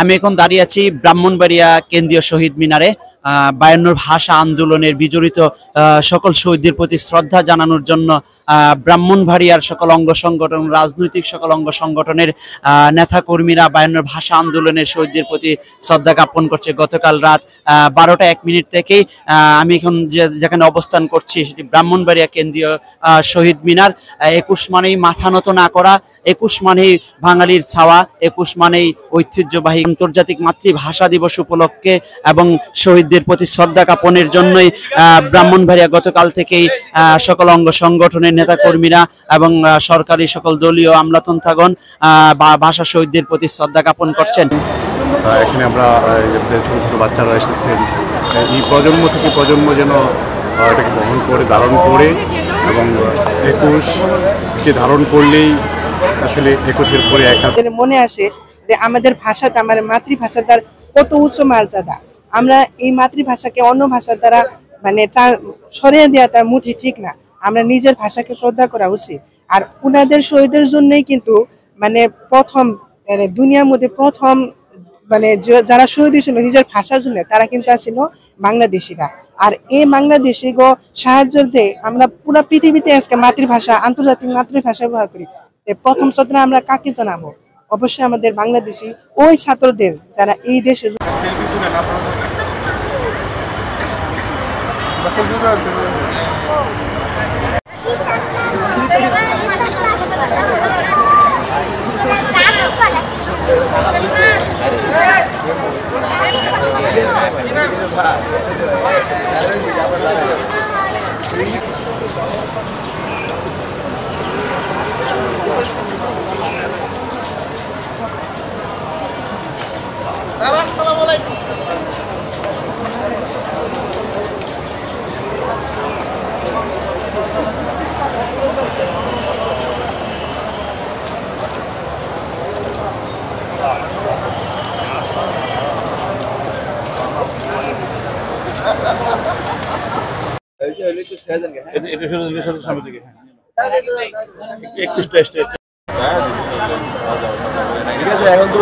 আমি এখন দাঁড়িয়ে আছি ব্রাহ্মণবাড়িয়া কেন্দ্রীয় শহীদ মিনারে। 52 ভাষা আন্দোলনের বিজড়িত সকল শহীদদের প্রতি শ্রদ্ধা জানানোর জন্য ব্রাহ্মণবাড়িয়ার সকল অঙ্গ সংগঠন, রাজনৈতিক সকল অঙ্গ সংগঠনের নেতা কর্মীরা 52 ভাষা আন্দোলনের শহীদদের প্রতি শ্রদ্ধা জ্ঞাপন করছে। গতকাল রাত 12টা 1 মিনিট থেকেই আমি এখন যেখানে অবস্থান করছি সেটি ব্রাহ্মণবাড়িয়া কেন্দ্রীয় শহীদ মিনার। 21 মানেই মাথা নত না করা, 21 মানেই বাঙালির ছাওয়া, 21 মানেই ঐতিহ্যবাহী আন্তর্জাতিক মাতৃভাষা দিবস উপলক্ষে এবং শহীদদের প্রতি শ্রদ্ধা জ্ঞাপনের জন্যই ব্রাহ্মণবাড়িয়া গতকাল থেকেই সকল অঙ্গ সংগঠনের নেতা কর্মীরা এবং সরকারি সকল দলীয় আমলাতন্ত্রগণ ভাষা শহীদদের প্রতি শ্রদ্ধা জ্ঞাপন করছেন। এখানে আমরা ছোট ছোট বাচ্চারা এসেছেন, এই প্রজন্ম থেকে প্রজন্ম যেন এটাকে বহন করে ধারণ করে এবং 21কে ধারণ করলেই আসলে 21-এর পরে মনে আসে যে আমাদের ভাষাটা, আমার মাতৃভাষা তার কত উচ্চ মর্যাদা। আমরা এই মাতৃভাষাকে অন্য ভাষার দ্বারা মানে সরিয়ে দেওয়াটা মুঠি ঠিক না। আমরা নিজের ভাষাকে শ্রদ্ধা করা উচিত। আর উনাদের শহীদের জন্যই কিন্তু মানে প্রথম দুনিয়ার মধ্যে প্রথম মানে যারা শহীদ হয়েছিল নিজের ভাষার জন্য, তারা কিন্তু ছিল বাংলাদেশিরা। আর এই বাংলাদেশি সাহায্যে আমরা পুরো পৃথিবীতে আজকে মাতৃভাষা, আন্তর্জাতিক মাতৃভাষা ব্যবহার করি। প্রথম শ্রদ্ধা আমরা কাকে জানাবো? অবশ্যই আমাদের বাংলাদেশি ওই ছাত্রদের যারা এই দেশে একটু